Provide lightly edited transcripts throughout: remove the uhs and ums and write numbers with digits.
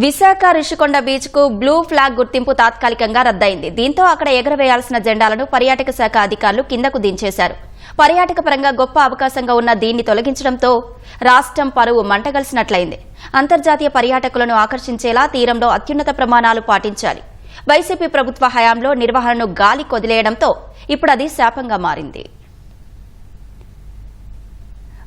Visakha Rushikonda beach కు blue flag గుర్తింపు తాత్కాలికంగా రద్దయింది. దీంతో అక్కడ ఎగరవేయాల్సిన జెండాలను పర్యాటక శాఖ అధికారులు కిందకు దించేశారు. పర్యాటక పరంగా గొప్ప అవకాశంగా ఉన్న దీన్ని తొలగించడంతో రాష్ట్రం పరువు మంటగలిసినట్లయింది. అంతర్జాతీయ పర్యాటకులను ఆకర్షించేలా తీరంలో అత్యున్నత ప్రమాణాలు పాటించాలి. వైసీపీ ప్రభుత్వ హయాంలో నిర్వహణను గాలి కొదిలేయడంతో ఇప్పుడు అది శాపంగా మారింది.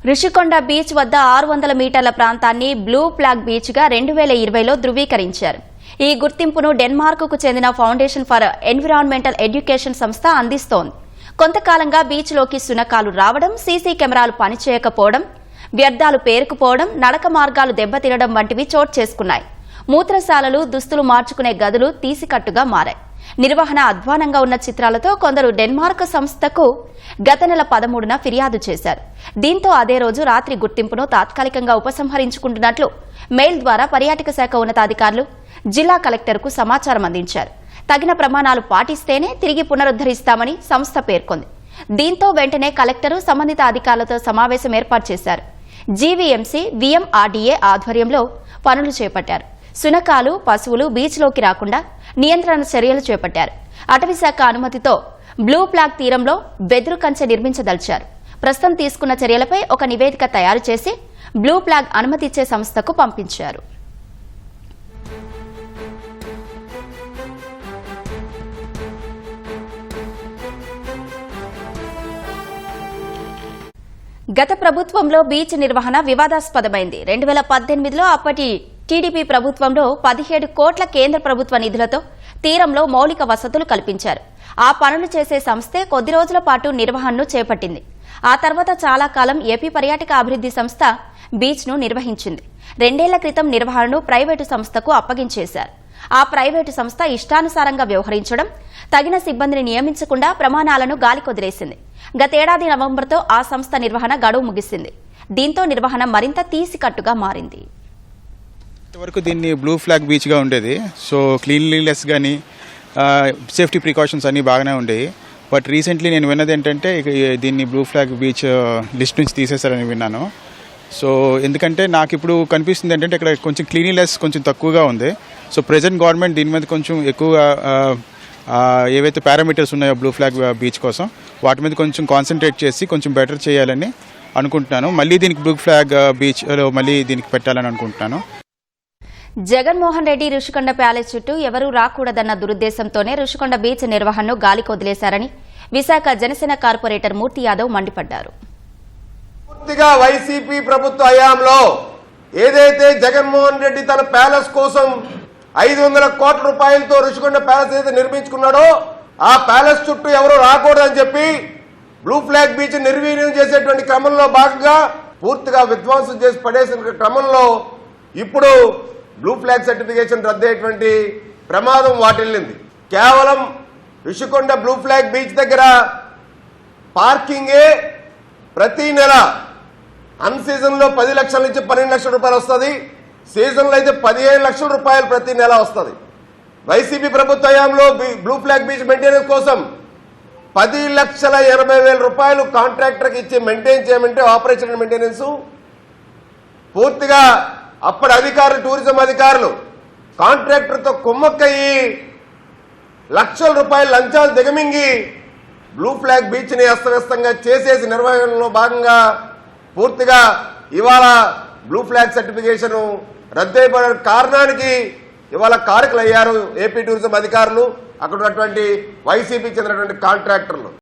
రుషికొండ బీచ్ వద్ద 600 మీటర్ల ప్రాంతాన్ని బ్లూ ఫ్లాగ్ బీచ్ గా 2020లో ధృవీకరించారు. ఈ గుర్తింపును డెన్మార్క్ కు చెందిన ఫౌండేషన్ ఫర్ ఎన్విరాన్మెంటల్ ఎడ్యుకేషన్ సంస్థ అందిస్తోంది. కొంతకాలంగా బీచ్ లోకి శునకాలు రావడం, సీసీ కెమెరాలు పనిచేయకపోవడం, వ్యర్థాలు పేరుకుపోవడం, నడక మార్గాలు దెబ్బతినడం వంటివి చోటు చేసుకున్నాయి. మూత్రశాలలు, దుస్తులు మార్చుకునే గదులు తీసికట్టుగా మారాయి. నిర్వహణ అధ్వానంగా ఉన్న చిత్రాలతో కొందరు డెన్మార్క్ సంస్థకు గత నెల 13న ఫిర్యాదు చేశారు. దీంతో అదే రోజు రాత్రి గుర్తింపును తాత్కాలికంగా ఉపసంహరించుకుంటున్నట్లు మెయిల్ ద్వారా పర్యాటక శాఖ ఉన్నతాధికారులు జిల్లా కలెక్టర్కు సమాచారం అందించారు. తగిన ప్రమాణాలు పాటిస్తేనే తిరిగి పునరుద్దరిస్తామని సంస్థ పేర్కొంది. దీంతో వెంటనే కలెక్టరు సంబంధిత అధికారులతో సమావేశం ఏర్పాటు చేశారు. జీవీఎంసీ, వీఎంఆర్డీఏ ఆధ్వర్యంలో పనులు చేపట్టారు. శునకాలు, పశువులు బీచ్లోకి రాకుండా నియంత్రణ చర్యలు చేపట్టారు. అటవీశాఖ అనుమతితో బ్లూ ఫ్లాగ్ తీరంలో వెదురు కంచె నిర్మించదలిచారు. ప్రస్తుతం తీసుకున్న చర్యలపై ఒక నివేదిక తయారు చేసి బ్లూ ఫ్లాగ్ అనుమతి ఇచ్చే సంస్థకు పంపించారు. గత ప్రభుత్వంలో బీచ్ నిర్వహణ వివాదాస్పదమైంది. 2018లో అప్పటి టీడీపీ ప్రభుత్వంలో 17 కోట్ల కేంద్ర ప్రభుత్వ నిధులతో తీరంలో మౌలిక వసతులు కల్పించారు. ఆ పనులు చేసే సంస్థే కొద్ది రోజుల పాటు నిర్వహణను చేపట్టింది. ఆ తర్వాత చాలా కాలం ఏపీ పర్యాటక అభివృద్ది సంస్థ బీచ్ ను నిర్వహించింది. 2 ఏళ్ల క్రితం నిర్వహణను ప్రైవేటు సంస్థకు అప్పగించేశారు. ఆ ప్రైవేటు సంస్థ ఇష్టానుసారంగా వ్యవహరించడం, తగిన సిబ్బందిని నియమించకుండా ప్రమాణాలను గాలికొదిలేసింది. గతేడాది నవంబర్తో ఆ సంస్థ నిర్వహణ గడువు ముగిసింది. దీంతో నిర్వహణ మరింత తీసికట్టుగా మారింది. వరకు దీన్ని బ్లూ ఫ్లాగ్ బీచ్గా ఉండేది. సో క్లీన్లీనెస్ కానీ సేఫ్టీ ప్రికాషన్స్ అన్నీ బాగానే ఉండేవి. బట్ రీసెంట్లీ నేను విన్నది ఏంటంటే దీన్ని బ్లూ ఫ్లాగ్ బీచ్ లిస్ట్ నుంచి తీసేశారని విన్నాను. సో ఎందుకంటే నాకు ఇప్పుడు కనిపిస్తుంది ఏంటంటే ఇక్కడ కొంచెం క్లీన్లీనెస్ కొంచెం తక్కువగా ఉంది. సో ప్రెజెంట్ గవర్నమెంట్ దీని మీద కొంచెం ఎక్కువగా ఏవైతే పారామీటర్స్ ఉన్నాయో బ్లూ ఫ్లాగ్ బీచ్ కోసం వాటి మీద కొంచెం కాన్సన్ట్రేట్ చేసి కొంచెం బెటర్ చేయాలని అనుకుంటున్నాను. మళ్ళీ దీనికి బ్లూ ఫ్లాగ్ బీచ్లో మళ్ళీ దీనికి పెట్టాలని అనుకుంటున్నాను. జగన్మోహన్ రెడ్డి రుషికొండ ప్యాలెస్ చుట్టూ ఎవరూ రాకూడదన్న దురుద్దేశంతోనే రుషికొండ బీచ్ నిర్వహణను గాలికి వదిలేశారని విశాఖ జనసేన కార్పొరేటర్ మూర్తి యాదవ్ మండిపడ్డారు. పూర్తిగా వైసీపీ ప్రభుత్వ హయాంలో ఏదైతే జగన్మోహన్ రెడ్డి తన ప్యాలెస్ కోసం 500 కోట్ల రూపాయలతో రుషికొండ ప్యాలెస్ ఏదైతే నిర్మించుకున్నాడో ఆ ప్యాలెస్ చుట్టూ ఎవరు రాకూడదని చెప్పి బ్లూ ఫ్లాగ్ బీచ్ నిర్వీర్యం చేసేటువంటి క్రమంలో భాగంగా పూర్తిగా విధ్వంసం చేసి పడేసిన క్రమంలో ఇప్పుడు బ్లూ ఫ్లాగ్ సర్టిఫికేషన్ రద్దయ్యేటువంటి ప్రమాదం వాటిల్లింది. కేవలం రుషికొండ బ్లూ ఫ్లాగ్ బీచ్ దగ్గర పార్కింగే ప్రతి నెల అన్ సీజన్లో 10 లక్షల నుంచి 12 లక్షల రూపాయలు వస్తుంది. సీజన్లో అయితే 15 లక్షల రూపాయలు ప్రతి నెల వస్తుంది. వైసీపీ ప్రభుత్వ హయాంలో బ్లూ ఫ్లాగ్ బీచ్ మెయింటెనెన్స్ కోసం 10,80,000 రూపాయలు కాంట్రాక్టర్కి ఇచ్చి మెయింటైన్ చేయమంటే ఆపరేషన్ మెయింటెనెన్స్ పూర్తిగా అప్పటి అధికారులు, టూరిజం అధికారులు కాంట్రాక్టర్తో కుమ్మక్కయ్యి లక్షల రూపాయలు లంచాలు దిగమింగి బ్లూ ఫ్లాగ్ బీచ్ ని అస్తవ్యస్తంగా చేసేసి నిర్వహణలో భాగంగా పూర్తిగా ఇవాళ బ్లూ ఫ్లాగ్ సర్టిఫికేషన్ రద్దయిపోయిన కారణానికి ఇవాళ కారకులయ్యారు ఏపీ టూరిజం అధికారులు, అక్కడ ఉన్నటువంటి వైసీపీ చెందినటువంటి కాంట్రాక్టర్లు.